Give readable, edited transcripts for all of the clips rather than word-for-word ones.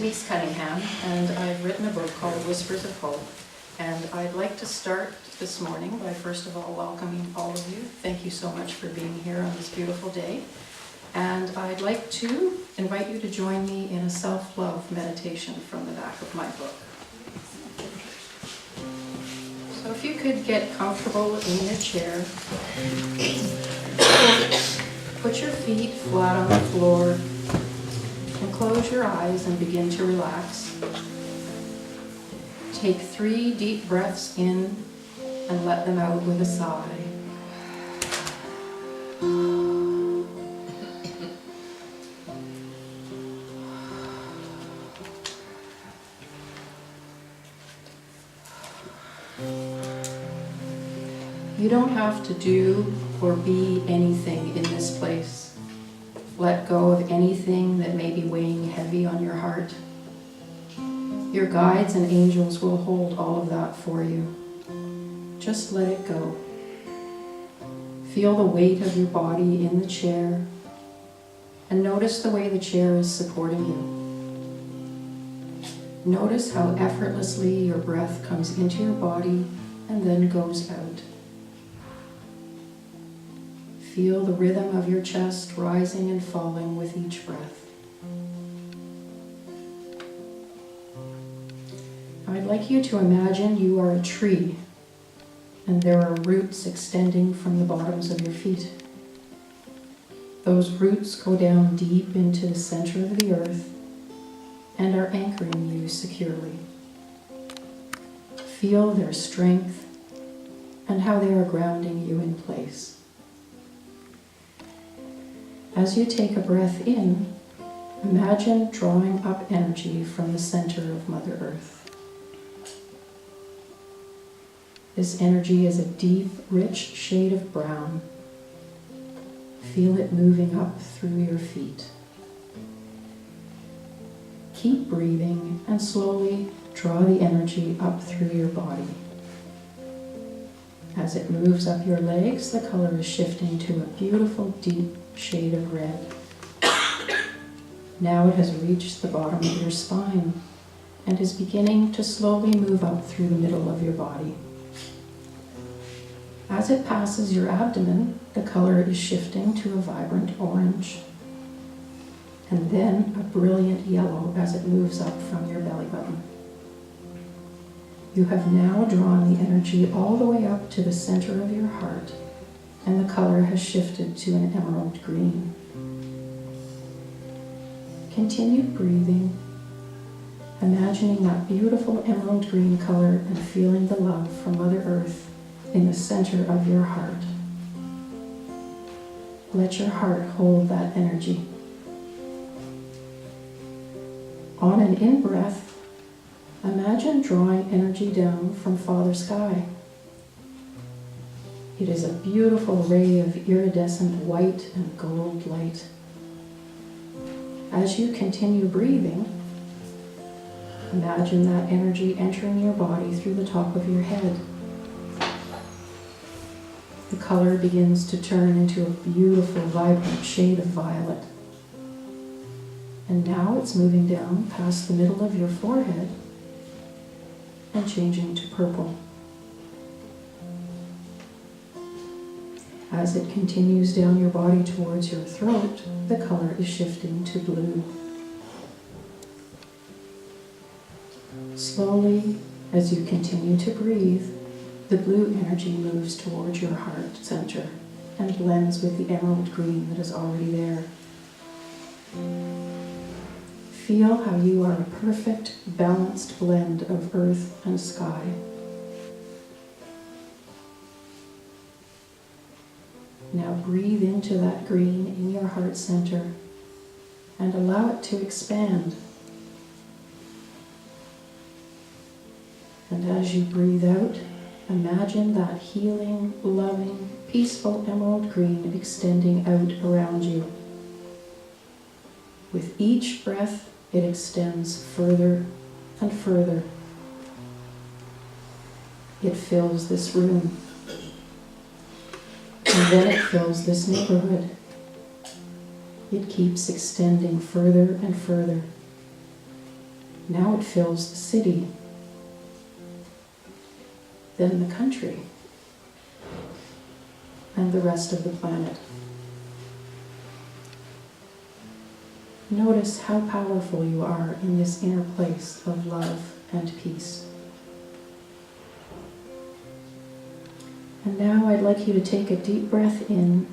Denise Cunningham, and I've written a book called Whispers of Hope. And I'd like to start this morning by first of all welcoming all of you. Thank you so much for being here on this beautiful day. And I'd like to invite you to join me in a self-love meditation from the back of my book. So if you could get comfortable in your chair, put your feet flat on the floor, and close your eyes and begin to relax. Take 3 deep breaths in and let them out with a sigh. You don't have to do or be anything in this place. Let go of anything that may be weighing heavy on your heart. Your guides and angels will hold all of that for you. Just let it go. Feel the weight of your body in the chair and notice the way the chair is supporting you. Notice how effortlessly your breath comes into your body and then goes out. Feel the rhythm of your chest rising and falling with each breath. I'd like you to imagine you are a tree and there are roots extending from the bottoms of your feet. Those roots go down deep into the center of the earth and are anchoring you securely. Feel their strength and how they are grounding you in place. As you take a breath in, imagine drawing up energy from the center of Mother Earth. This energy is a deep, rich shade of brown. Feel it moving up through your feet. Keep breathing and slowly draw the energy up through your body. As it moves up your legs, the color is shifting to a beautiful, deep shade of red. Now it has reached the bottom of your spine and is beginning to slowly move up through the middle of your body. As it passes your abdomen, the color is shifting to a vibrant orange, and then a brilliant yellow as it moves up from your belly button. You have now drawn the energy all the way up to the center of your heart, and the color has shifted to an emerald green. Continue breathing, imagining that beautiful emerald green color and feeling the love from Mother Earth in the center of your heart. Let your heart hold that energy. On an in-breath, imagine drawing energy down from Father Sky. It is a beautiful ray of iridescent white and gold light. As you continue breathing, imagine that energy entering your body through the top of your head. The color begins to turn into a beautiful, vibrant shade of violet. And now it's moving down past the middle of your forehead and changing to purple. As it continues down your body towards your throat, the color is shifting to blue. Slowly, as you continue to breathe, the blue energy moves towards your heart center and blends with the emerald green that is already there. Feel how you are a perfect, balanced blend of earth and sky. Now breathe into that green in your heart center and allow it to expand. And as you breathe out, imagine that healing, loving, peaceful emerald green extending out around you. With each breath, it extends further and further. It fills this room. And then it fills this neighborhood. It keeps extending further and further. Now it fills the city, then the country, and the rest of the planet. Notice how powerful you are in this inner place of love and peace. And now I'd like you to take a deep breath in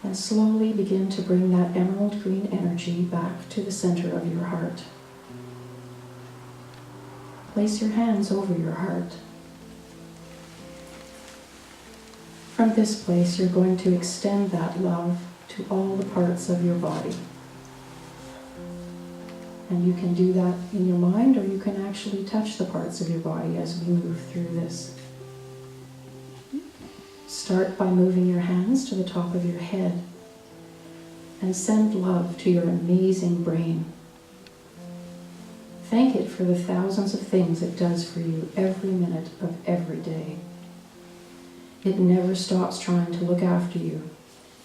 and slowly begin to bring that emerald green energy back to the center of your heart. Place your hands over your heart. From this place, you're going to extend that love to all the parts of your body. And you can do that in your mind, or you can actually touch the parts of your body as we move through this. Start by moving your hands to the top of your head and send love to your amazing brain. Thank it for the thousands of things it does for you every minute of every day. It never stops trying to look after you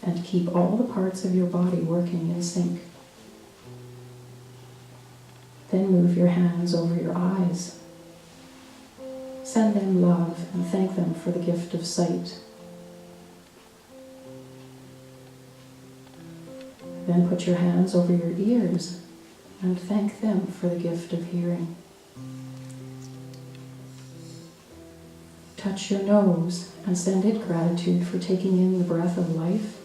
and keep all the parts of your body working in sync. Then move your hands over your eyes. Send them love and thank them for the gift of sight. Then put your hands over your ears and thank them for the gift of hearing. Touch your nose and send it gratitude for taking in the breath of life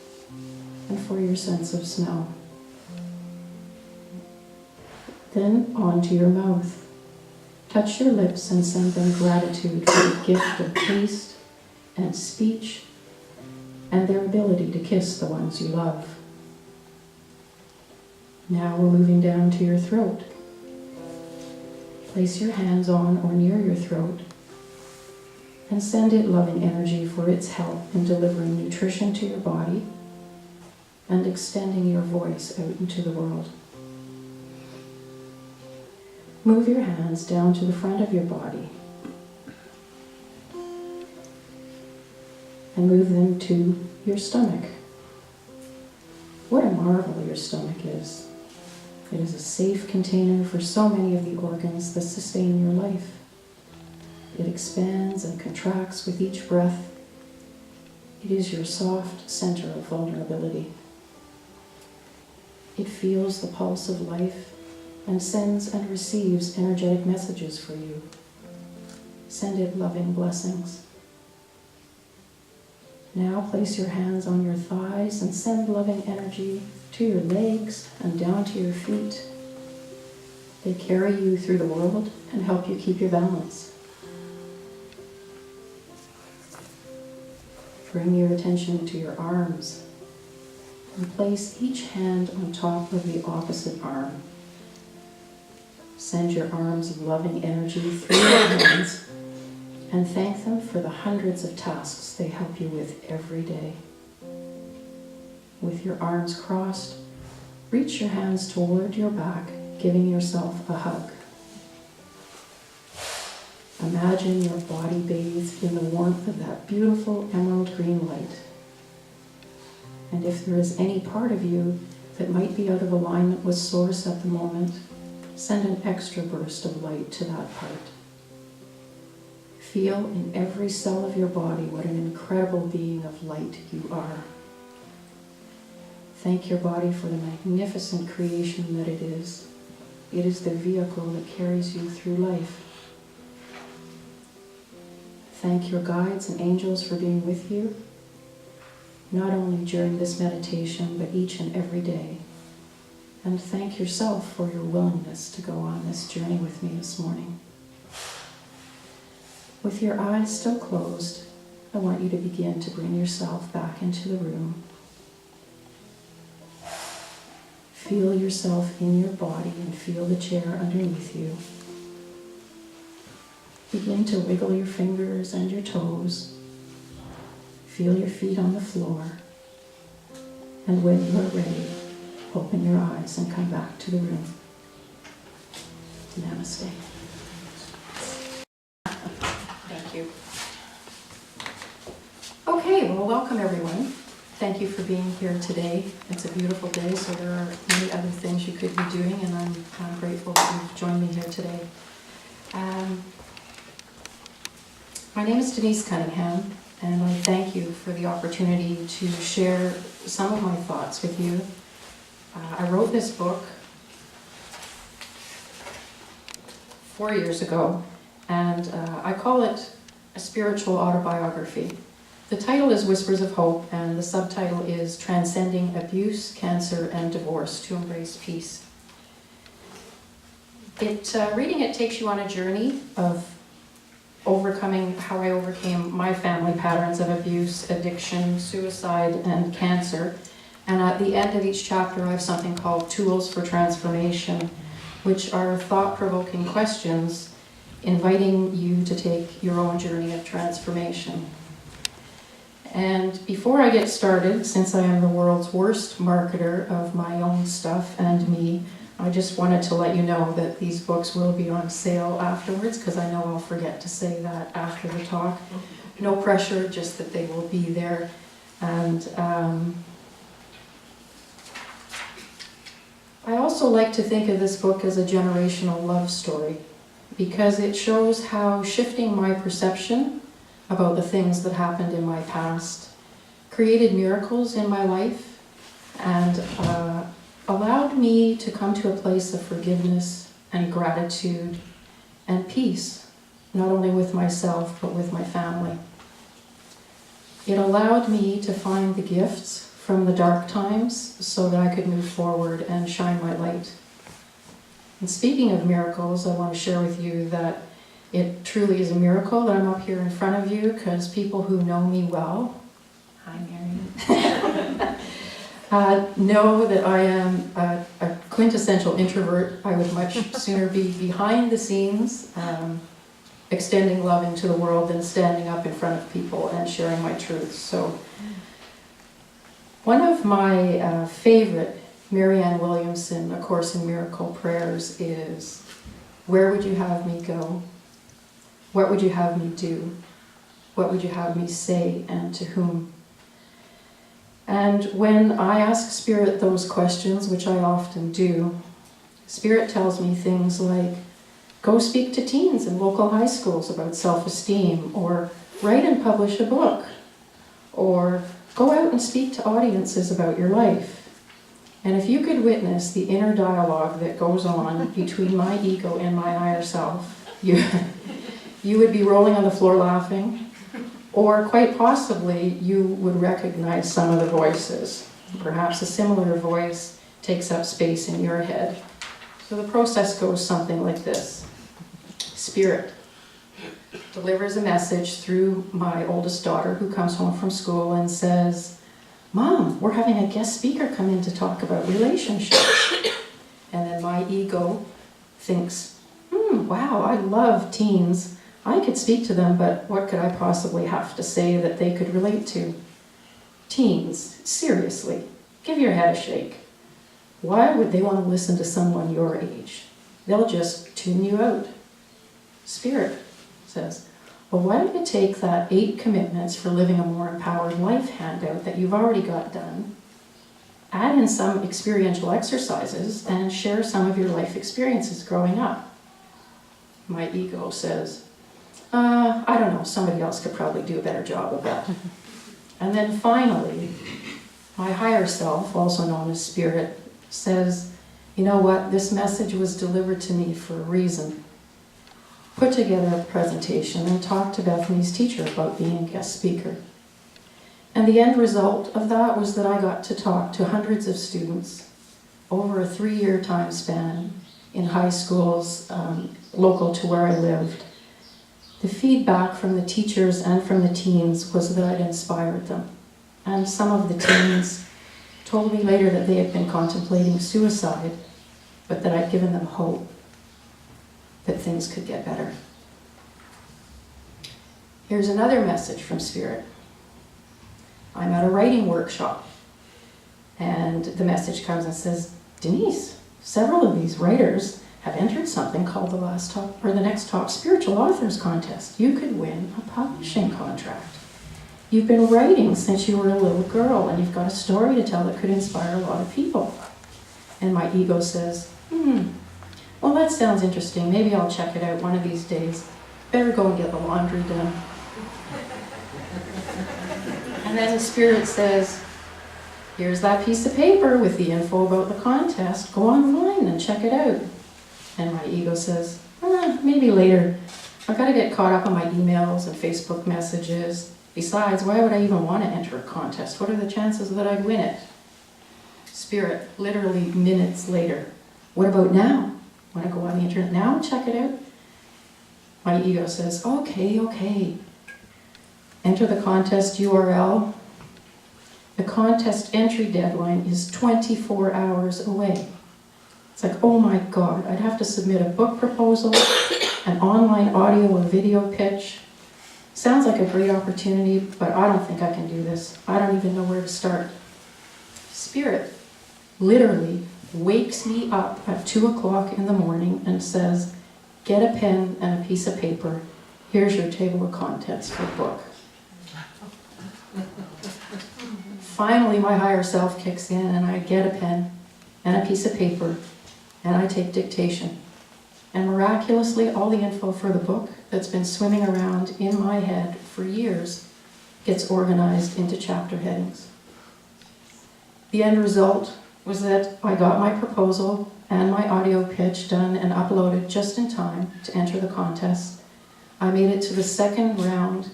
and for your sense of smell. Then on to your mouth. Touch your lips and send them gratitude for the gift of taste and speech and their ability to kiss the ones you love. Now we're moving down to your throat. Place your hands on or near your throat and send it loving energy for its help in delivering nutrition to your body and extending your voice out into the world. Move your hands down to the front of your body and move them to your stomach. What a marvel your stomach is. It is a safe container for so many of the organs that sustain your life. It expands and contracts with each breath. It is your soft center of vulnerability. It feels the pulse of life and sends and receives energetic messages for you. Send it loving blessings. Now place your hands on your thighs and send loving energy to your legs and down to your feet. They carry you through the world and help you keep your balance. Bring your attention to your arms and place each hand on top of the opposite arm. Send your arms of loving energy through your hands and thank them for the hundreds of tasks they help you with every day. With your arms crossed, reach your hands toward your back, giving yourself a hug. Imagine your body bathed in the warmth of that beautiful emerald green light. And if there is any part of you that might be out of alignment with Source at the moment, send an extra burst of light to that part. Feel in every cell of your body what an incredible being of light you are. Thank your body for the magnificent creation that it is. It is the vehicle that carries you through life. Thank your guides and angels for being with you, not only during this meditation, but each and every day. And thank yourself for your willingness to go on this journey with me this morning. With your eyes still closed, I want you to begin to bring yourself back into the room. Feel yourself in your body and feel the chair underneath you. Begin to wiggle your fingers and your toes. Feel your feet on the floor. And when you are ready, open your eyes and come back to the room. Namaste. Thank you. Okay, well, welcome everyone. Thank you for being here today. It's a beautiful day, so there are many other things you could be doing, and I'm grateful that you've joined me here today. My name is Denise Cunningham, and I thank you for the opportunity to share some of my thoughts with you. I wrote this book 4 years ago, and I call it a spiritual autobiography. The title is Whispers of Hope, and the subtitle is Transcending Abuse, Cancer, and Divorce to Embrace Peace. Reading it takes you on a journey of overcoming how I overcame my family patterns of abuse, addiction, suicide, and cancer. And at the end of each chapter, I have something called Tools for Transformation, which are thought-provoking questions inviting you to take your own journey of transformation. And before I get started, since I am the world's worst marketer of my own stuff and me, I just wanted to let you know that these books will be on sale afterwards, because I know I'll forget to say that after the talk. No pressure, just that they will be there. And I also like to think of this book as a generational love story, because it shows how shifting my perception about the things that happened in my past created miracles in my life and allowed me to come to a place of forgiveness and gratitude and peace, not only with myself but with my family. It allowed me to find the gifts from the dark times so that I could move forward and shine my light. And speaking of miracles, I want to share with you that it truly is a miracle that I'm up here in front of you, because people who know me well, hi Marion, know that I am a quintessential introvert. I would much sooner be behind the scenes, extending love into the world, than standing up in front of people and sharing my truth. So one of my favorite Marianne Williamson A Course in Miracle prayers is, where would you have me go? What would you have me do? What would you have me say, and to whom? And when I ask Spirit those questions, which I often do, Spirit tells me things like, go speak to teens in local high schools about self-esteem, or write and publish a book, or go out and speak to audiences about your life. And if you could witness the inner dialogue that goes on between my ego and my higher self, you would be rolling on the floor laughing, or quite possibly you would recognize some of the voices. Perhaps a similar voice takes up space in your head. So the process goes something like this. Spirit delivers a message through my oldest daughter, who comes home from school and says, Mom, we're having a guest speaker come in to talk about relationships. And then my ego thinks, wow, I love teens. I could speak to them, but what could I possibly have to say that they could relate to? Teens, seriously, give your head a shake. Why would they want to listen to someone your age? They'll just tune you out. Spirit says, well, why don't you take that 8 commitments for living a more empowered life handout that you've already got done, add in some experiential exercises, and share some of your life experiences growing up? My ego says, I don't know, somebody else could probably do a better job of that. And then finally, my higher self, also known as Spirit, says, you know what, this message was delivered to me for a reason. Put together a presentation and talk to Bethany's teacher about being a guest speaker. And the end result of that was that I got to talk to hundreds of students over a 3-year time span in high schools local to where I lived. The feedback from the teachers and from the teens was that I'd inspired them. And some of the teens told me later that they had been contemplating suicide, but that I'd given them hope that things could get better. Here's another message from Spirit. I'm at a writing workshop, and the message comes and says, Denise, several of these writers have entered something called the Next Top Spiritual Authors Contest. You could win a publishing contract. You've been writing since you were a little girl, and you've got a story to tell that could inspire a lot of people. And my ego says, well, that sounds interesting. Maybe I'll check it out one of these days. Better go and get the laundry done. And then the spirit says, here's that piece of paper with the info about the contest. Go online and check it out. And my ego says, maybe later. I've got to get caught up on my emails and Facebook messages. Besides, why would I even want to enter a contest? What are the chances that I'd win it? Spirit, literally minutes later. What about now? Want to go on the internet now and check it out? My ego says, okay. Enter the contest URL. The contest entry deadline is 24 hours away. It's like, oh my God, I'd have to submit a book proposal, an online audio or video pitch. Sounds like a great opportunity, but I don't think I can do this. I don't even know where to start. Spirit literally wakes me up at 2 o'clock in the morning and says, get a pen and a piece of paper. Here's your table of contents for the book. Finally, my higher self kicks in and I get a pen and a piece of paper and I take dictation. And miraculously, all the info for the book that's been swimming around in my head for years gets organized into chapter headings. The end result was that I got my proposal and my audio pitch done and uploaded just in time to enter the contest. I made it to the second round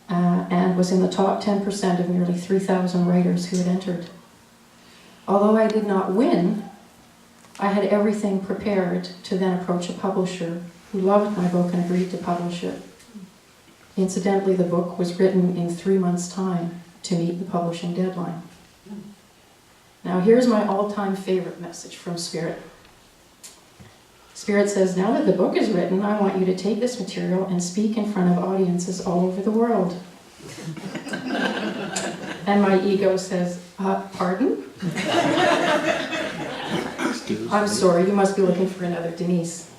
and was in the top 10% of nearly 3,000 writers who had entered. Although I did not win, I had everything prepared to then approach a publisher who loved my book and agreed to publish it. Incidentally, the book was written in 3 months' time to meet the publishing deadline. Now here's my all-time favorite message from Spirit. Spirit says, now that the book is written, I want you to take this material and speak in front of audiences all over the world. And my ego says, pardon? I'm sorry, you must be looking for another Denise.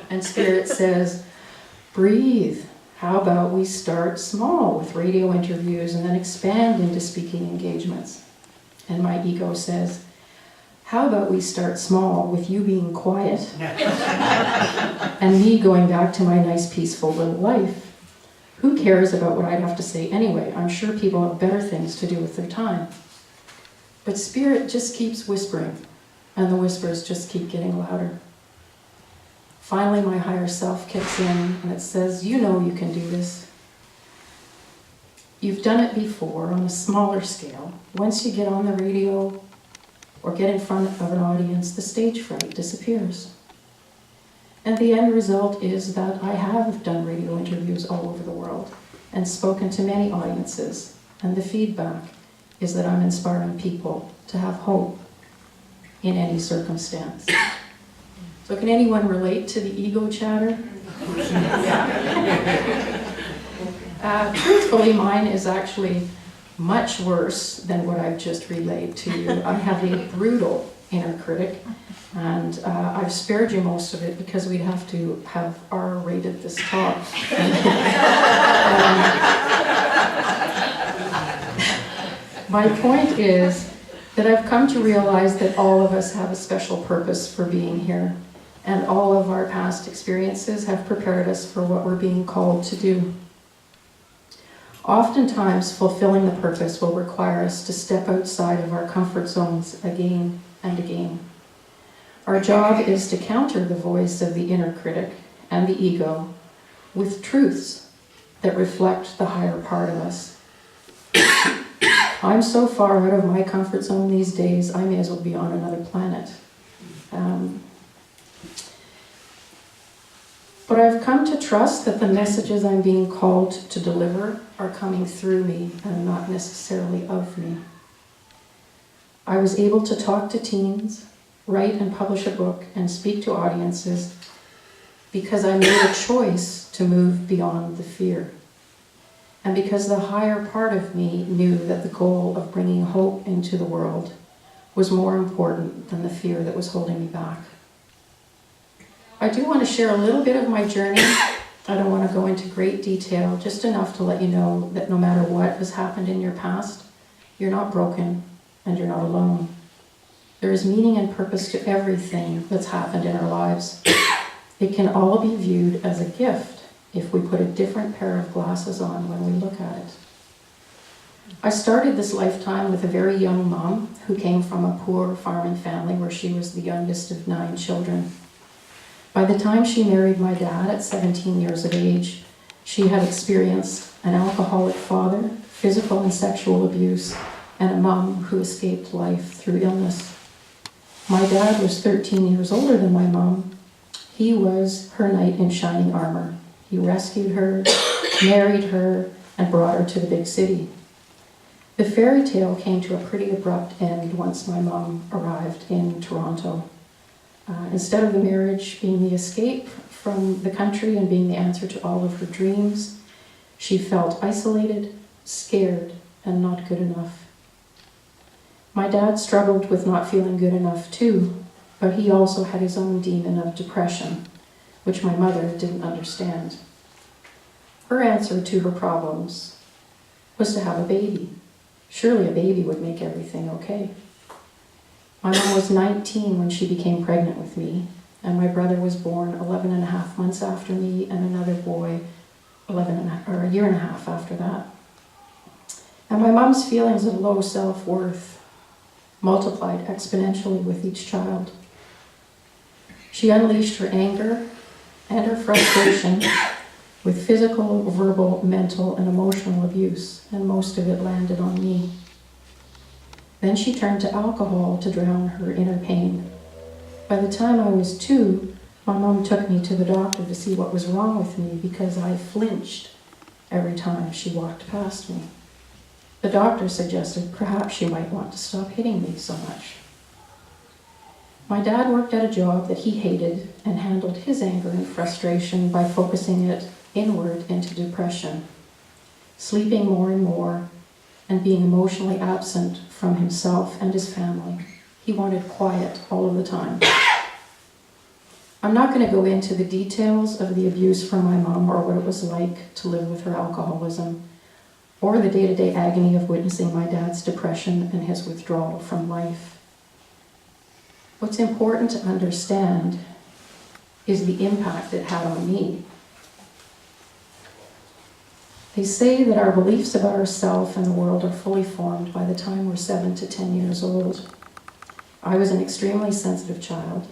And Spirit says, breathe. How about we start small with radio interviews and then expand into speaking engagements? And my ego says, how about we start small with you being quiet and me going back to my nice peaceful little life? Who cares about what I'd have to say anyway? I'm sure people have better things to do with their time. But Spirit just keeps whispering, and the whispers just keep getting louder. Finally, my higher self kicks in, and it says, you know you can do this. You've done it before on a smaller scale. Once you get on the radio or get in front of an audience, the stage fright disappears. And the end result is that I have done radio interviews all over the world and spoken to many audiences, and the feedback is that I'm inspiring people to have hope in any circumstance. So can anyone relate to the ego chatter? Truthfully, mine is actually much worse than what I've just relayed to you. I have a brutal inner critic, and I've spared you most of it because we'd have to have R-rated this talk. My point is that I've come to realize that all of us have a special purpose for being here, and all of our past experiences have prepared us for what we're being called to do. Oftentimes, fulfilling the purpose will require us to step outside of our comfort zones again and again. Our job is to counter the voice of the inner critic and the ego with truths that reflect the higher part of us. I'm so far out of my comfort zone these days, I may as well be on another planet. But I've come to trust that the messages I'm being called to deliver are coming through me and not necessarily of me. I was able to talk to teens, write and publish a book, and speak to audiences because I made a choice to move beyond the fear. And because the higher part of me knew that the goal of bringing hope into the world was more important than the fear that was holding me back. I do want to share a little bit of my journey I don't want to go into great detail, just enough to let you know that no matter what has happened in your past, you're not broken and you're not alone. There is meaning and purpose to everything that's happened in our lives. It can all be viewed as a gift if we put a different pair of glasses on when we look at it. I started this lifetime with a very young mom who came from a poor farming family where she was the youngest of 9 children. By the time she married my dad at 17 years of age, she had experienced an alcoholic father, physical and sexual abuse, and a mom who escaped life through illness. My dad was 13 years older than my mom. He was her knight in shining armor. He rescued her, married her, and brought her to the big city. The fairy tale came to a pretty abrupt end once my mom arrived in Toronto. Instead of the marriage being the escape from the country and being the answer to all of her dreams, she felt isolated, scared, and not good enough. My dad struggled with not feeling good enough too, but he also had his own demon of depression, which my mother didn't understand. Her answer to her problems was to have a baby. Surely a baby would make everything okay. My mom was 19 when she became pregnant with me, and my brother was born 11 and a half months after me, and another boy a year and a half after that. And my mom's feelings of low self-worth multiplied exponentially with each child. She unleashed her anger and her frustration with physical, verbal, mental, and emotional abuse, and most of it landed on me. Then she turned to alcohol to drown her inner pain. By the time I was 2, my mom took me to the doctor to see what was wrong with me because I flinched every time she walked past me. The doctor suggested perhaps she might want to stop hitting me so much. My dad worked at a job that he hated and handled his anger and frustration by focusing it inward into depression, sleeping more and more, and being emotionally absent from himself and his family. He wanted quiet all of the time. I'm not going to go into the details of the abuse from my mom or what it was like to live with her alcoholism, or the day-to-day agony of witnessing my dad's depression and his withdrawal from life. What's important to understand is the impact it had on me. They say that our beliefs about ourselves and the world are fully formed by the time we're 7 to 10 years old. I was an extremely sensitive child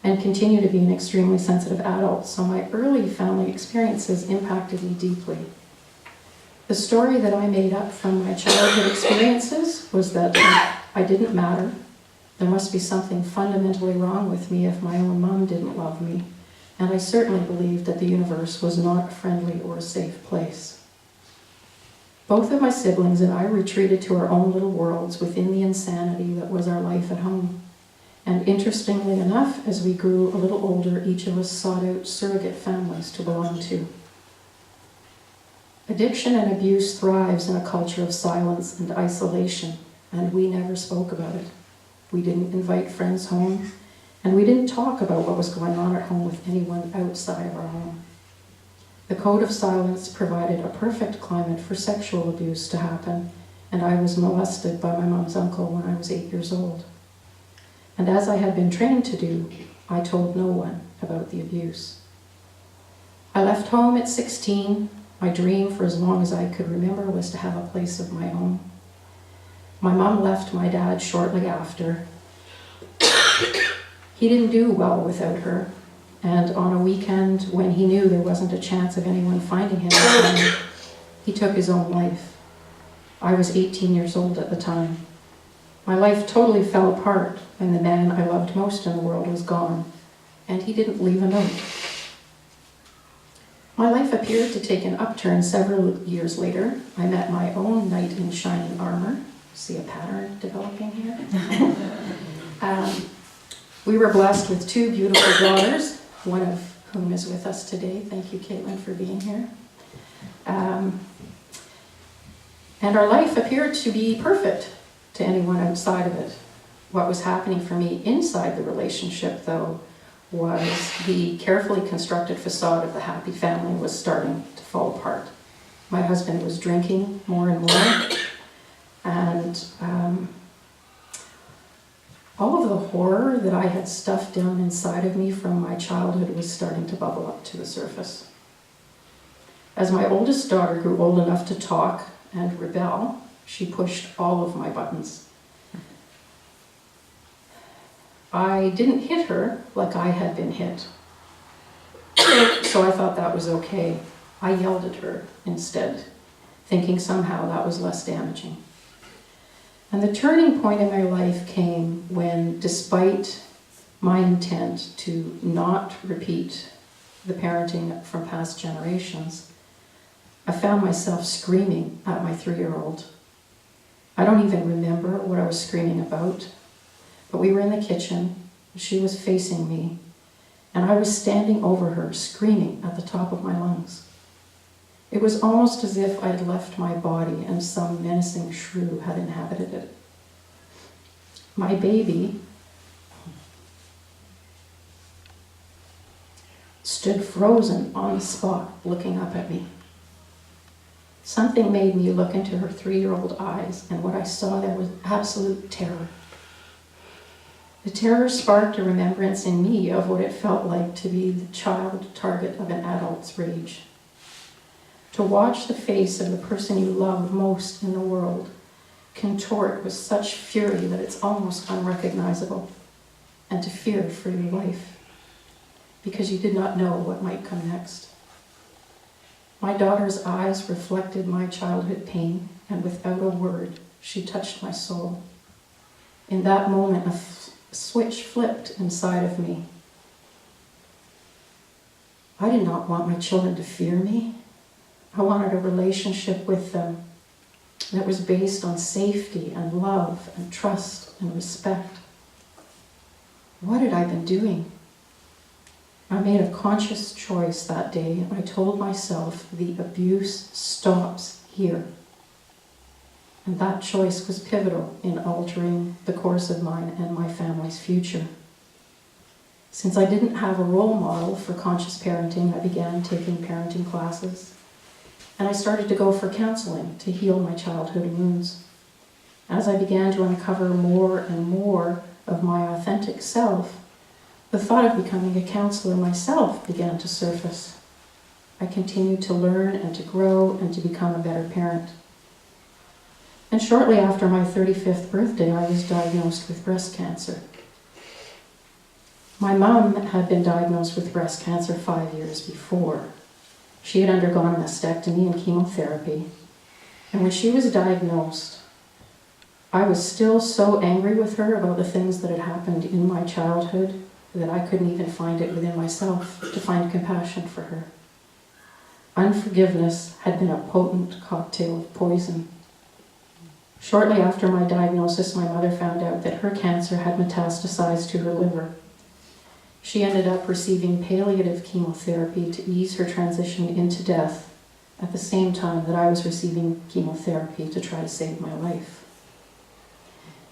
and continue to be an extremely sensitive adult, so my early family experiences impacted me deeply. The story that I made up from my childhood experiences was that I didn't matter. There must be something fundamentally wrong with me if my own mom didn't love me, and I certainly believed that the universe was not a friendly or a safe place. Both of my siblings and I retreated to our own little worlds within the insanity that was our life at home. And interestingly enough, as we grew a little older, each of us sought out surrogate families to belong to. Addiction and abuse thrives in a culture of silence and isolation, and we never spoke about it. We didn't invite friends home, and we didn't talk about what was going on at home with anyone outside of our home. The code of silence provided a perfect climate for sexual abuse to happen, and I was molested by my mom's uncle when I was 8 years old. And as I had been trained to do, I told no one about the abuse. I left home at 16. My dream for as long as I could remember was to have a place of my own. My mom left my dad shortly after. He didn't do well without her. And on a weekend, when he knew there wasn't a chance of anyone finding him, he took his own life. I was 18 years old at the time. My life totally fell apart when the man I loved most in the world was gone, and he didn't leave a note. My life appeared to take an upturn several years later. I met my own knight in shining armor. See a pattern developing here? We were blessed with 2 beautiful daughters, one of whom is with us today. Thank you, Caitlin, for being here. And our life appeared to be perfect to anyone outside of it. What was happening for me inside the relationship, though, was the carefully constructed facade of the happy family was starting to fall apart. My husband was drinking more and more, and all of the horror that I had stuffed down inside of me from my childhood was starting to bubble up to the surface. As my oldest daughter grew old enough to talk and rebel, she pushed all of my buttons. I didn't hit her like I had been hit, so I thought that was okay. I yelled at her instead, thinking somehow that was less damaging. And the turning point in my life came when, despite my intent to not repeat the parenting from past generations, I found myself screaming at my 3-year-old. I don't even remember what I was screaming about, but we were in the kitchen, she was facing me, and I was standing over her, screaming at the top of my lungs. It was almost as if I had left my body and some menacing shrew had inhabited it. My baby stood frozen on the spot, looking up at me. Something made me look into her 3-year-old eyes, and what I saw there was absolute terror. The terror sparked a remembrance in me of what it felt like to be the child target of an adult's rage. To watch the face of the person you love most in the world contort with such fury that it's almost unrecognizable, and to fear for your life because you did not know what might come next. My daughter's eyes reflected my childhood pain, and without a word, she touched my soul. In that moment, a switch flipped inside of me. I did not want my children to fear me. I wanted a relationship with them that was based on safety and love and trust and respect. What had I been doing? I made a conscious choice that day, and I told myself the abuse stops here. And that choice was pivotal in altering the course of mine and my family's future. Since I didn't have a role model for conscious parenting, I began taking parenting classes. And I started to go for counseling to heal my childhood wounds. As I began to uncover more and more of my authentic self, the thought of becoming a counselor myself began to surface. I continued to learn and to grow and to become a better parent. And shortly after my 35th birthday, I was diagnosed with breast cancer. My mom had been diagnosed with breast cancer 5 years before. She had undergone a mastectomy and chemotherapy. And when she was diagnosed, I was still so angry with her about the things that had happened in my childhood that I couldn't even find it within myself to find compassion for her. Unforgiveness had been a potent cocktail of poison. Shortly after my diagnosis, my mother found out that her cancer had metastasized to her liver. She ended up receiving palliative chemotherapy to ease her transition into death at the same time that I was receiving chemotherapy to try to save my life.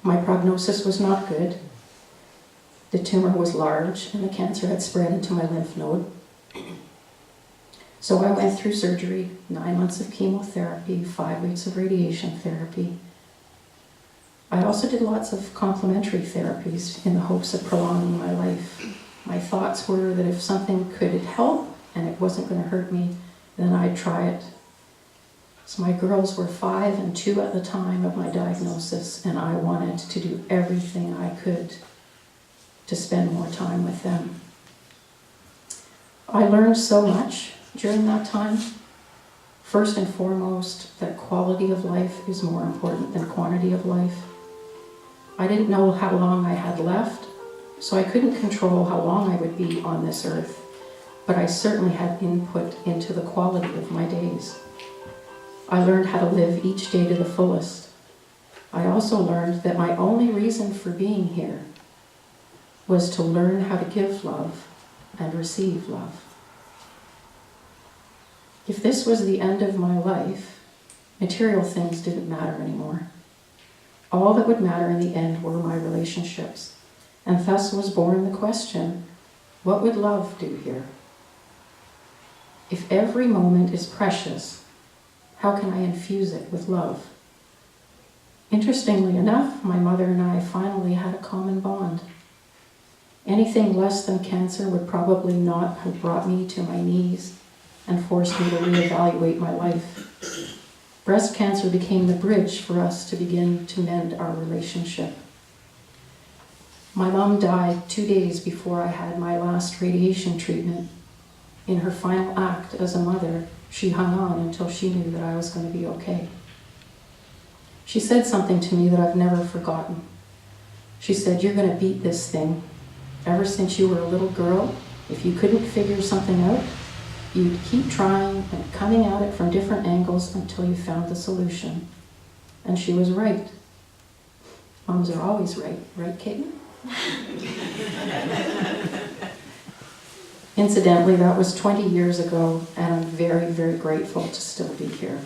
My prognosis was not good. The tumor was large and the cancer had spread into my lymph node. So I went through surgery, 9 months of chemotherapy, 5 weeks of radiation therapy. I also did lots of complementary therapies in the hopes of prolonging my life. My thoughts were that if something could help and it wasn't going to hurt me, then I'd try it. So my girls were 5 and 2 at the time of my diagnosis, and I wanted to do everything I could to spend more time with them. I learned so much during that time. First and foremost, that quality of life is more important than quantity of life. I didn't know how long I had left, so I couldn't control how long I would be on this earth, but I certainly had input into the quality of my days. I learned how to live each day to the fullest. I also learned that my only reason for being here was to learn how to give love and receive love. If this was the end of my life, material things didn't matter anymore. All that would matter in the end were my relationships, and thus was born the question, What would love do here? If every moment is precious, how can I infuse it with love? Interestingly enough, my mother and I finally had a common bond. Anything less than cancer would probably not have brought me to my knees and forced me to reevaluate my life. Breast cancer became the bridge for us to begin to mend our relationship. My mom died 2 days before I had my last radiation treatment. In her final act as a mother, she hung on until she knew that I was going to be okay. She said something to me that I've never forgotten. She said, "You're going to beat this thing. Ever since you were a little girl, if you couldn't figure something out, you'd keep trying and coming at it from different angles until you found the solution." And she was right. Moms are always right, right, Caitlin? Incidentally, that was 20 years ago, and I'm very, very grateful to still be here.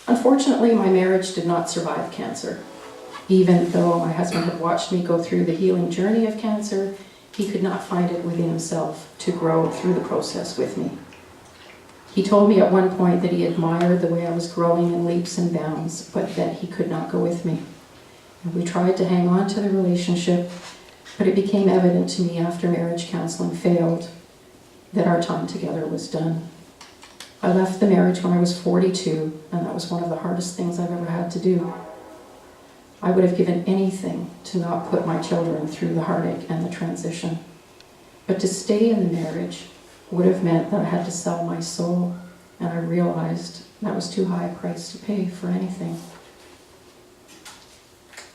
Unfortunately, my marriage did not survive cancer. Even though my husband had watched me go through the healing journey of cancer, he could not find it within himself to grow through the process with me. He told me at one point that he admired the way I was growing in leaps and bounds, but that he could not go with me. And we tried to hang on to the relationship, but it became evident to me after marriage counseling failed that our time together was done. I left the marriage when I was 42, and that was one of the hardest things I've ever had to do. I would have given anything to not put my children through the heartache and the transition. But to stay in the marriage would have meant that I had to sell my soul, and I realized that was too high a price to pay for anything.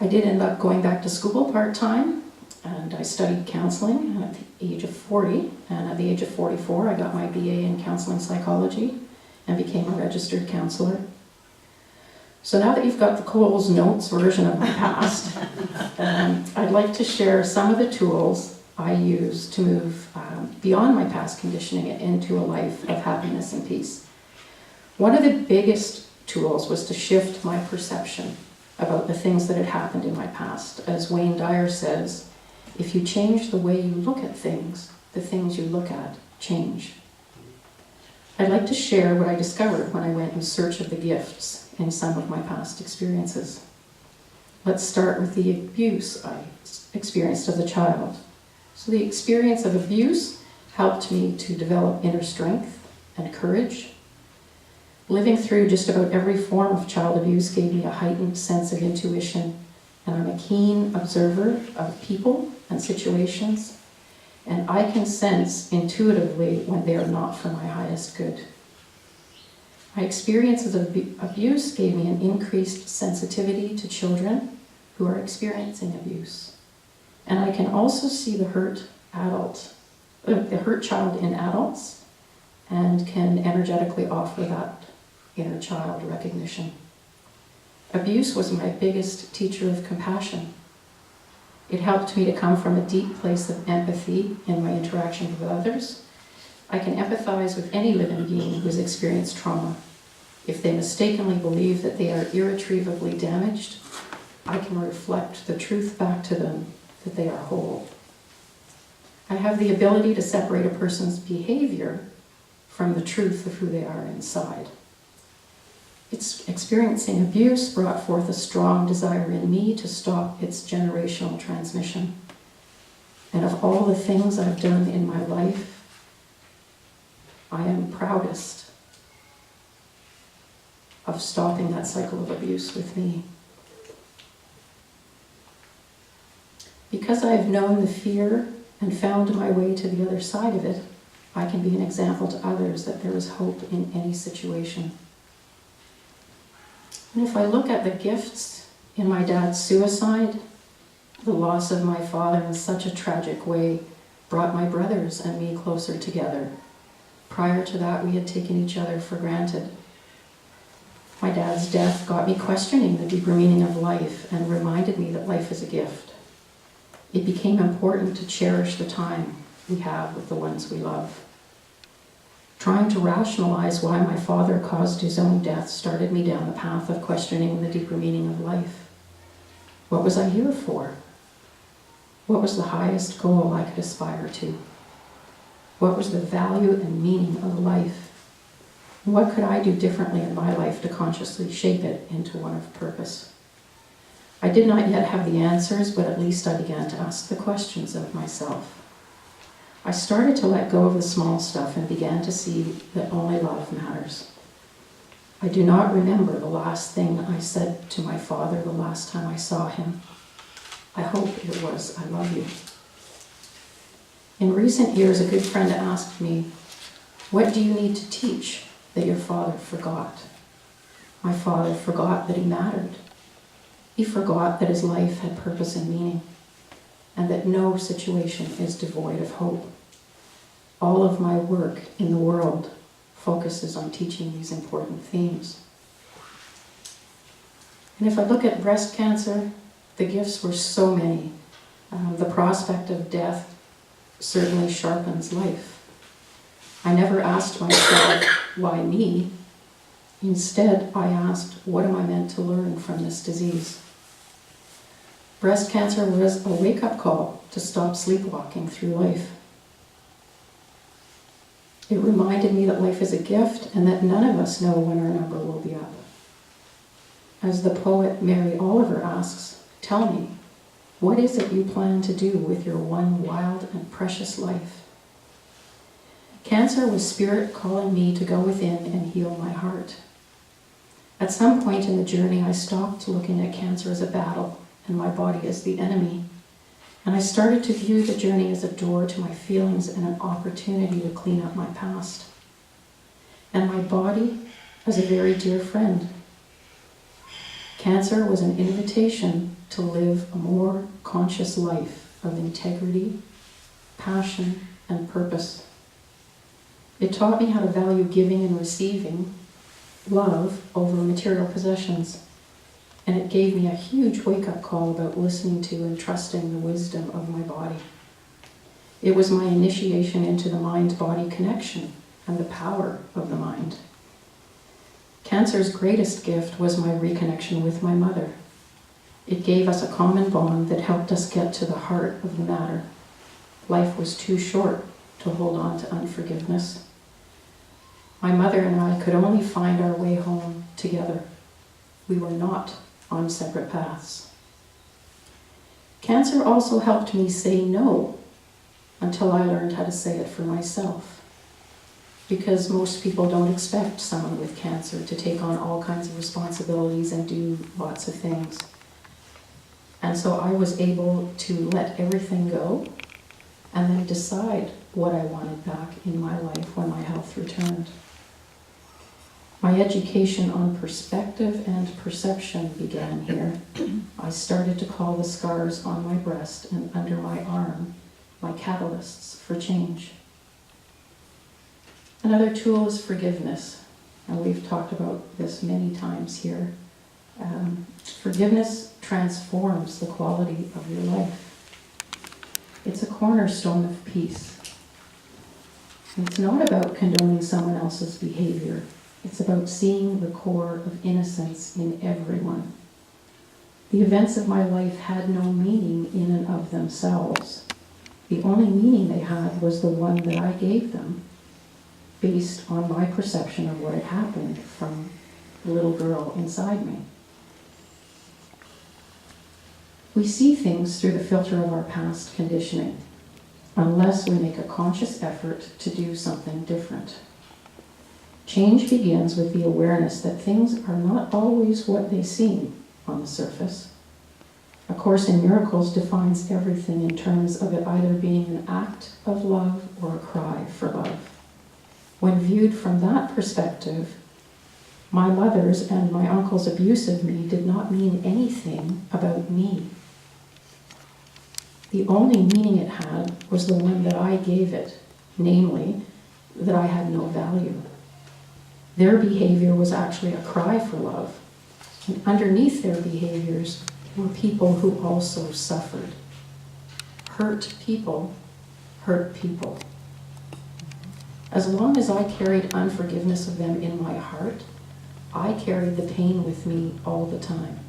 I did end up going back to school part-time, and I studied counseling at the age of 40, and at the age of 44 I got my BA in counseling psychology and became a registered counselor. So now that you've got the Coles Notes version of my past, I'd like to share some of the tools I use to move beyond my past conditioning and into a life of happiness and peace. One of the biggest tools was to shift my perception about the things that had happened in my past. As Wayne Dyer says, if you change the way you look at things, the things you look at change. I'd like to share what I discovered when I went in search of the gifts in some of my past experiences. Let's start with the abuse I experienced as a child. So the experience of abuse helped me to develop inner strength and courage. Living through just about every form of child abuse gave me a heightened sense of intuition, and I'm a keen observer of people and situations, and I can sense intuitively when they are not for my highest good. My experiences of abuse gave me an increased sensitivity to children who are experiencing abuse. And I can also see the hurt child in adults, and can energetically offer that inner child recognition. Abuse was my biggest teacher of compassion. It helped me to come from a deep place of empathy in my interaction with others. I can empathize with any living being who has experienced trauma. If they mistakenly believe that they are irretrievably damaged, I can reflect the truth back to them that they are whole. I have the ability to separate a person's behavior from the truth of who they are inside. Experiencing abuse brought forth a strong desire in me to stop its generational transmission. And of all the things I've done in my life, I am proudest of stopping that cycle of abuse with me. Because I have known the fear and found my way to the other side of it, I can be an example to others that there is hope in any situation. And if I look at the gifts in my dad's suicide, the loss of my father in such a tragic way brought my brothers and me closer together. Prior to that, we had taken each other for granted. My dad's death got me questioning the deeper meaning of life and reminded me that life is a gift. It became important to cherish the time we have with the ones we love. Trying to rationalize why my father caused his own death started me down the path of questioning the deeper meaning of life. What was I here for? What was the highest goal I could aspire to? What was the value and meaning of life? And what could I do differently in my life to consciously shape it into one of purpose? I did not yet have the answers, but at least I began to ask the questions of myself. I started to let go of the small stuff and began to see that only love matters. I do not remember the last thing I said to my father the last time I saw him. I hope it was, "I love you." In recent years, a good friend asked me, "What do you need to teach that your father forgot?" My father forgot that he mattered. He forgot that his life had purpose and meaning, and that no situation is devoid of hope. All of my work in the world focuses on teaching these important themes. And if I look at breast cancer, the gifts were so many. The prospect of death certainly sharpens life. I never asked myself, why me? Instead, I asked, what am I meant to learn from this disease? Breast cancer was a wake-up call to stop sleepwalking through life. It reminded me that life is a gift and that none of us know when our number will be up. As the poet Mary Oliver asks, tell me, what is it you plan to do with your one wild and precious life? Cancer was spirit calling me to go within and heal my heart. At some point in the journey, I stopped looking at cancer as a battle and my body as the enemy. And I started to view the journey as a door to my feelings and an opportunity to clean up my past. And my body as a very dear friend. Cancer was an invitation to live a more conscious life of integrity, passion, and purpose. It taught me how to value giving and receiving love over material possessions. And it gave me a huge wake-up call about listening to and trusting the wisdom of my body. It was my initiation into the mind-body connection and the power of the mind. Cancer's greatest gift was my reconnection with my mother. It gave us a common bond that helped us get to the heart of the matter. Life was too short to hold on to unforgiveness. My mother and I could only find our way home together. We were not on separate paths. Cancer also helped me say no until I learned how to say it for myself. Because most people don't expect someone with cancer to take on all kinds of responsibilities and do lots of things. And so I was able to let everything go and then decide what I wanted back in my life when my health returned. My education on perspective and perception began here. I started to call the scars on my breast and under my arm my catalysts for change. Another tool is forgiveness, and we've talked about this many times here. Forgiveness transforms the quality of your life. It's a cornerstone of peace. And it's not about condoning someone else's behavior. It's about seeing the core of innocence in everyone. The events of my life had no meaning in and of themselves. The only meaning they had was the one that I gave them, based on my perception of what had happened from the little girl inside me. We see things through the filter of our past conditioning, unless we make a conscious effort to do something different. Change begins with the awareness that things are not always what they seem on the surface. A Course in Miracles defines everything in terms of it either being an act of love or a cry for love. When viewed from that perspective, my mother's and my uncle's abuse of me did not mean anything about me. The only meaning it had was the one that I gave it, namely, that I had no value. Their behavior was actually a cry for love. And underneath their behaviors were people who also suffered. Hurt people hurt people. As long as I carried unforgiveness of them in my heart, I carried the pain with me all the time.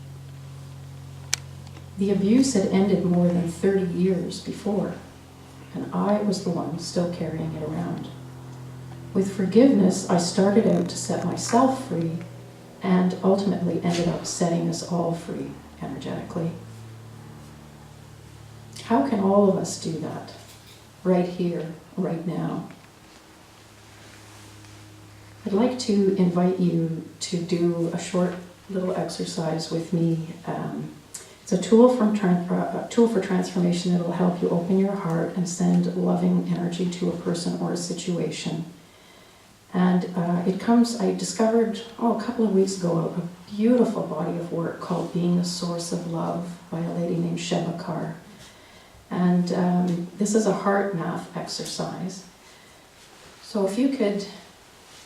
The abuse had ended more than 30 years before, and I was the one still carrying it around. With forgiveness, I started out to set myself free and ultimately ended up setting us all free energetically. How can all of us do that? Right here, right now. I'd like to invite you to do a short little exercise with me. It's a tool for transformation that will help you open your heart and send loving energy to a person or a situation. And I discovered, a couple of weeks ago, a beautiful body of work called Being a Source of Love by a lady named Sheva Carr. And this is a heart math exercise. So if you could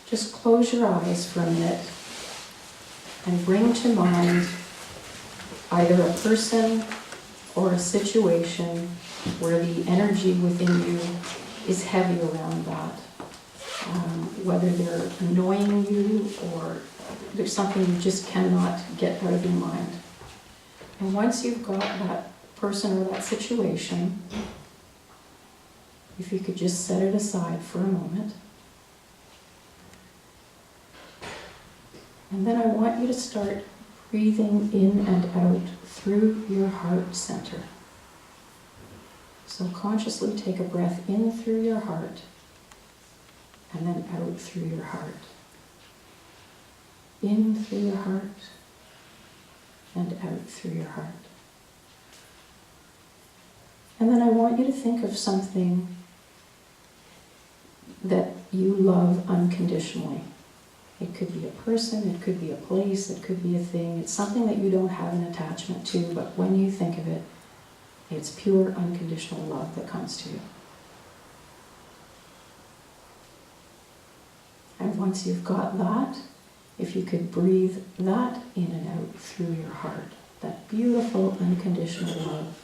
just close your eyes for a minute and bring to mind either a person or a situation where the energy within you is heavy around that. Whether they're annoying you or there's something you just cannot get out of your mind. And once you've got that person or that situation, if you could just set it aside for a moment. And then I want you to start breathing in and out through your heart center. So consciously take a breath in through your heart and then out through your heart. In through your heart and out through your heart. And then I want you to think of something that you love unconditionally. It could be a person, it could be a place, it could be a thing. It's something that you don't have an attachment to, but when you think of it, it's pure unconditional love that comes to you. And once you've got that, if you could breathe that in and out through your heart, that beautiful unconditional love.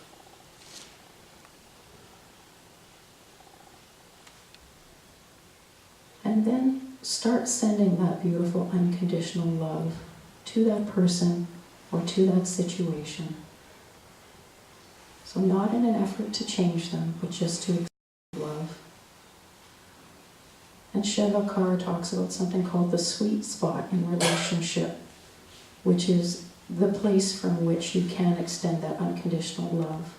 And then start sending that beautiful unconditional love to that person or to that situation. So not in an effort to change them, but just to accept love. And Sheva Carr talks about something called the sweet spot in relationship, which is the place from which you can extend that unconditional love.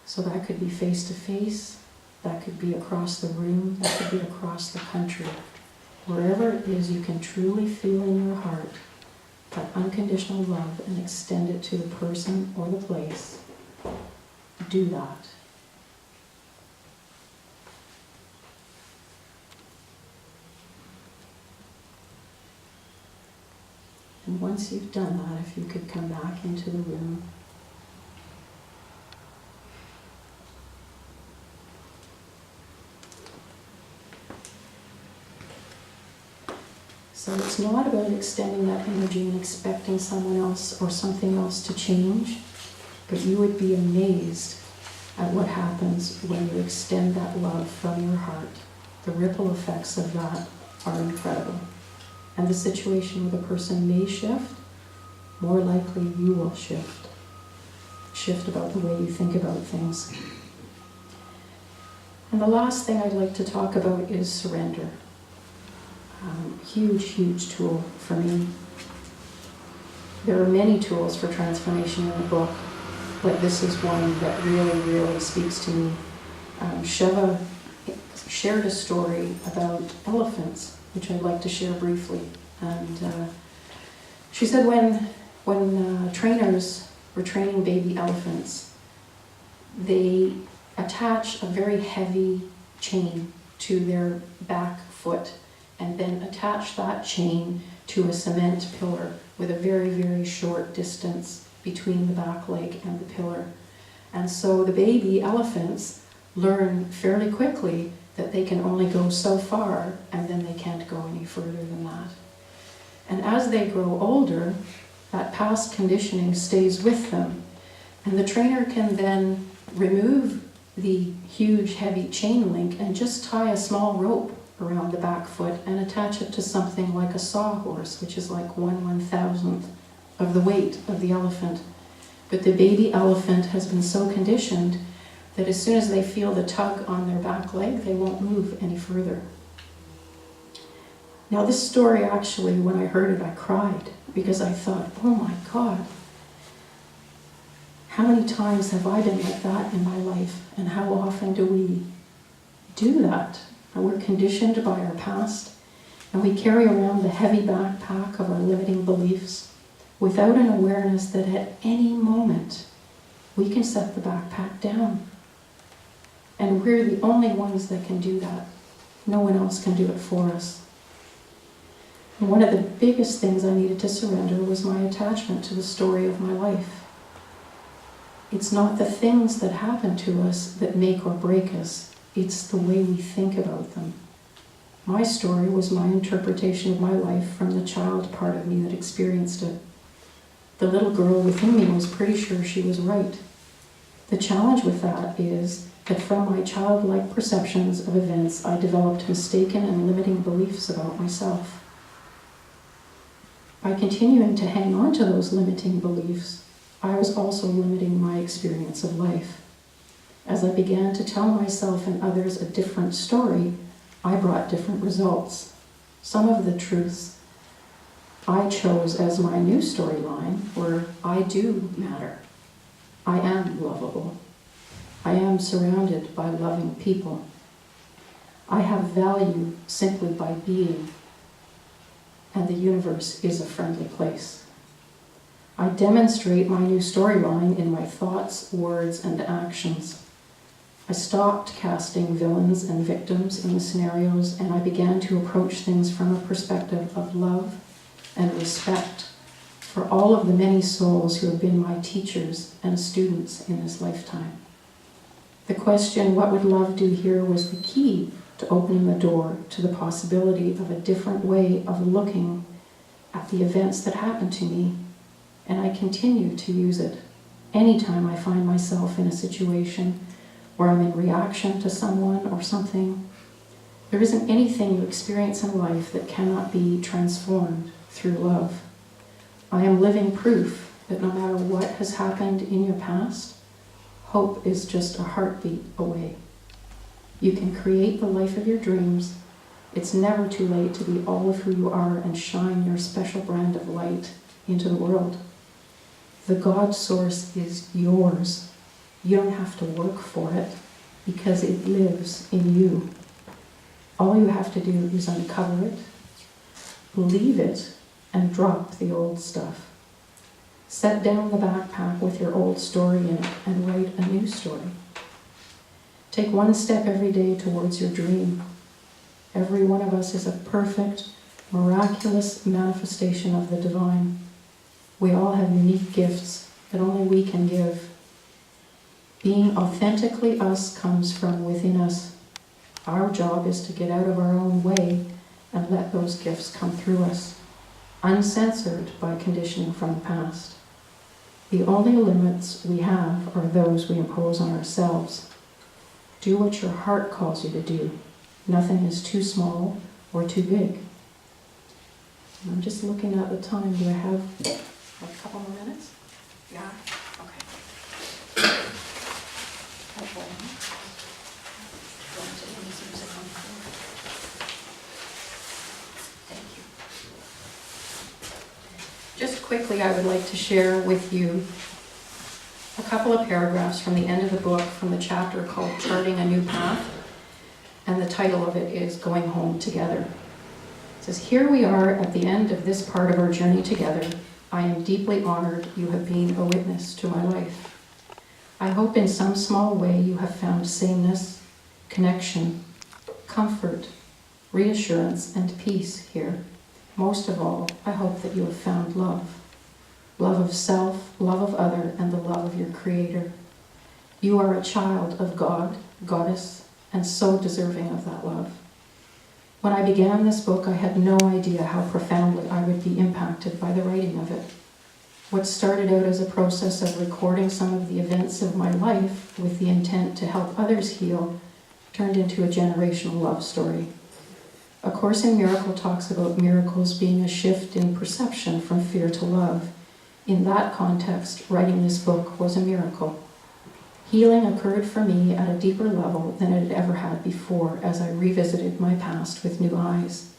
So that could be face to face, that could be across the room, that could be across the country. Wherever it is you can truly feel in your heart that unconditional love and extend it to the person or the place, do that. And once you've done that, if you could come back into the room. So it's not about extending that energy and expecting someone else or something else to change, but you would be amazed at what happens when you extend that love from your heart. The ripple effects of that are incredible. And the situation with a person may shift, more likely you will shift. Shift about the way you think about things. And the last thing I'd like to talk about is surrender. Huge, huge tool for me. There are many tools for transformation in the book, but this is one that really, really speaks to me. Sheva shared a story about elephants, which I'd like to share briefly. And she said when trainers were training baby elephants, they attach a very heavy chain to their back foot and then attach that chain to a cement pillar with a very, very short distance between the back leg and the pillar. And so the baby elephants learn fairly quickly that they can only go so far and then they can't go any further than that. And as they grow older, that past conditioning stays with them. And the trainer can then remove the huge heavy chain link and just tie a small rope around the back foot and attach it to something like a sawhorse, which is like 1/1000th of the weight of the elephant. But the baby elephant has been so conditioned that as soon as they feel the tug on their back leg, they won't move any further. Now this story, actually, when I heard it, I cried, because I thought, oh my God, how many times have I been like that in my life, and how often do we do that? And we're conditioned by our past, and we carry around the heavy backpack of our limiting beliefs without an awareness that at any moment we can set the backpack down. And we're the only ones that can do that. No one else can do it for us. And one of the biggest things I needed to surrender was my attachment to the story of my life. It's not the things that happen to us that make or break us. It's the way we think about them. My story was my interpretation of my life from the child part of me that experienced it. The little girl within me was pretty sure she was right. The challenge with that is that from my childlike perceptions of events, I developed mistaken and limiting beliefs about myself. By continuing to hang on to those limiting beliefs, I was also limiting my experience of life. As I began to tell myself and others a different story, I brought different results. Some of the truths I chose as my new storyline were, I do matter. I am lovable. I am surrounded by loving people. I have value simply by being, and the universe is a friendly place. I demonstrate my new storyline in my thoughts, words, and actions. I stopped casting villains and victims in the scenarios, and I began to approach things from a perspective of love and respect for all of the many souls who have been my teachers and students in this lifetime. The question, what would love do here, was the key to opening the door to the possibility of a different way of looking at the events that happened to me, and I continue to use it anytime I find myself in a situation where I'm in reaction to someone or something. There isn't anything you experience in life that cannot be transformed through love. I am living proof that no matter what has happened in your past, hope is just a heartbeat away. You can create the life of your dreams. It's never too late to be all of who you are and shine your special brand of light into the world. The God source is yours. You don't have to work for it because it lives in you. All you have to do is uncover it, believe it, and drop the old stuff. Set down the backpack with your old story in it and write a new story. Take one step every day towards your dream. Every one of us is a perfect, miraculous manifestation of the divine. We all have unique gifts that only we can give. Being authentically us comes from within us. Our job is to get out of our own way and let those gifts come through us, uncensored by conditioning from the past. The only limits we have are those we impose on ourselves. Do what your heart calls you to do. Nothing is too small or too big. I'm just looking at the time. Do I have a couple more minutes? Yeah? Okay. Thank you. Just quickly, I would like to share with you a couple of paragraphs from the end of the book, from the chapter called Charting a New Path, and the title of it is Going Home Together. It says, "Here we are at the end of this part of our journey together. I am deeply honored you have been a witness to my life. I hope in some small way you have found sameness, connection, comfort, reassurance, and peace here. Most of all, I hope that you have found love. Love of self, love of other, and the love of your Creator. You are a child of God, Goddess, and so deserving of that love. When I began this book, I had no idea how profoundly I would be impacted by the writing of it. What started out as a process of recording some of the events of my life with the intent to help others heal turned into a generational love story. A Course in Miracle talks about miracles being a shift in perception from fear to love, In that context, writing this book was a miracle. Healing occurred for me at a deeper level than it had ever had before as I revisited my past with new eyes.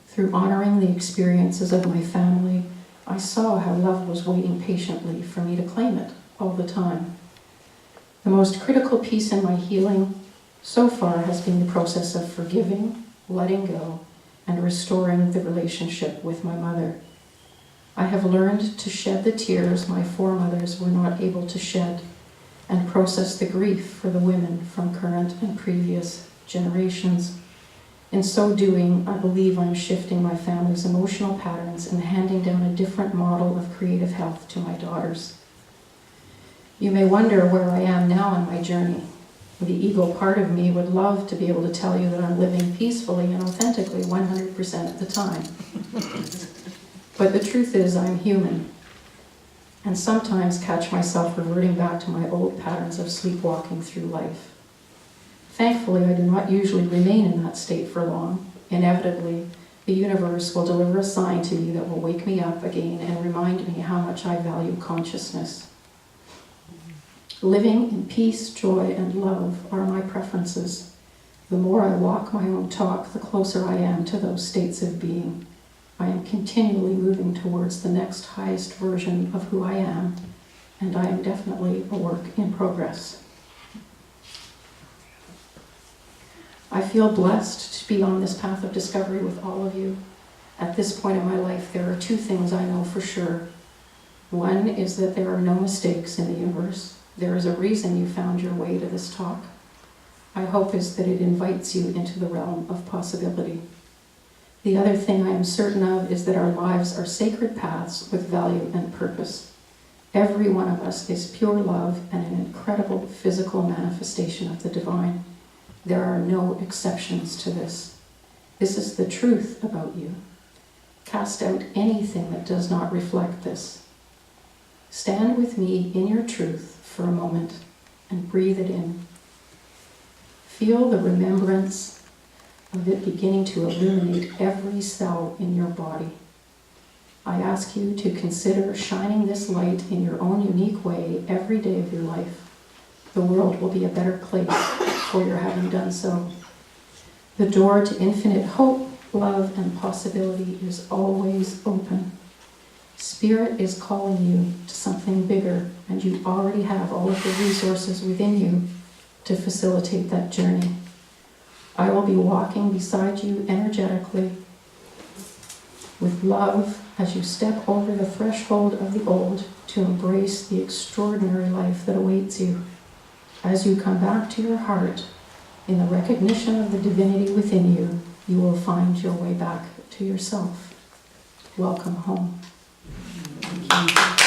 Through honoring the experiences of my family, I saw how love was waiting patiently for me to claim it all the time. The most critical piece in my healing so far has been the process of forgiving, letting go, and restoring the relationship with my mother. I have learned to shed the tears my foremothers were not able to shed, and process the grief for the women from current and previous generations. In so doing, I believe I'm shifting my family's emotional patterns and handing down a different model of creative health to my daughters. You may wonder where I am now on my journey. The ego part of me would love to be able to tell you that I'm living peacefully and authentically 100% of the time. But the truth is I'm human, and sometimes catch myself reverting back to my old patterns of sleepwalking through life. Thankfully, I do not usually remain in that state for long. Inevitably, the universe will deliver a sign to me that will wake me up again and remind me how much I value consciousness. Living in peace, joy, and love are my preferences. The more I walk my own talk, the closer I am to those states of being. I am continually moving towards the next highest version of who I am, and I am definitely a work in progress. I feel blessed to be on this path of discovery with all of you. At this point in my life, there are two things I know for sure. One is that there are no mistakes in the universe. There is a reason you found your way to this talk. My hope is that it invites you into the realm of possibility. The other thing I am certain of is that our lives are sacred paths with value and purpose. Every one of us is pure love and an incredible physical manifestation of the divine. There are no exceptions to this. This is the truth about you. Cast out anything that does not reflect this. Stand with me in your truth for a moment and breathe it in. Feel the remembrance of it beginning to illuminate every cell in your body. I ask you to consider shining this light in your own unique way every day of your life. The world will be a better place for your having done so. The door to infinite hope, love, and possibility is always open. Spirit is calling you to something bigger, and you already have all of the resources within you to facilitate that journey. I will be walking beside you energetically with love as you step over the threshold of the old to embrace the extraordinary life that awaits you. As you come back to your heart, in the recognition of the divinity within you, you will find your way back to yourself. Welcome home. Thank you.